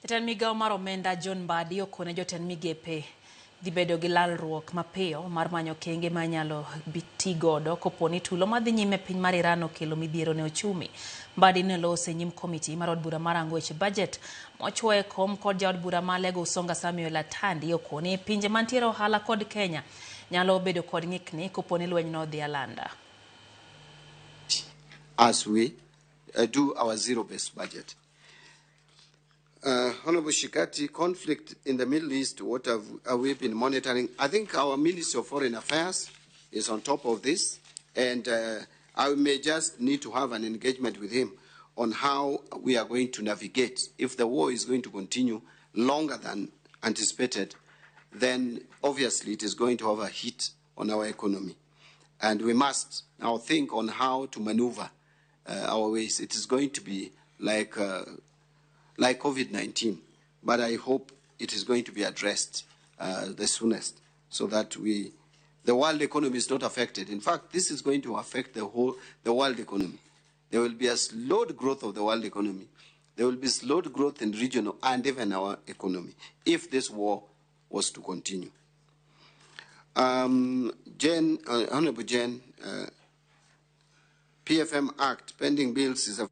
Jatend migao mar omenda John Mbadi okone jotend migepe dhi bedo gi lalruok mapiyo mar manyo kenge manyalo ti godo koponi tulo madhi nyime piny mar Iran okelo midhiero ne uchumi. Mbadi ne lose nyim komiti mar od bura mar weche budget mochwoye kom kod jaod bura ma Lego Usonga Samuel Atandi okone pinje mantiere ohala kod Kenya nyalo bedo kod ng'ikni koponi lweny no odhi alanda. As we do our zero-based budget. Honorable Shikati, conflict in the Middle East, what have we been monitoring? I think our Ministry of Foreign Affairs is on top of this, and I may just need to have an engagement with him on how we are going to navigate. If the war is going to continue longer than anticipated, then obviously it is going to have a hit on our economy. And we must now think on how to maneuver our ways. It is going to be like COVID-19, but I hope it is going to be addressed the soonest so that the world economy is not affected. In fact, this is going to affect the world economy. There will be a slowed growth of the world economy. There will be slowed growth in regional and even our economy if this war was to continue. Honorable Jen, PFM Act, pending bills is a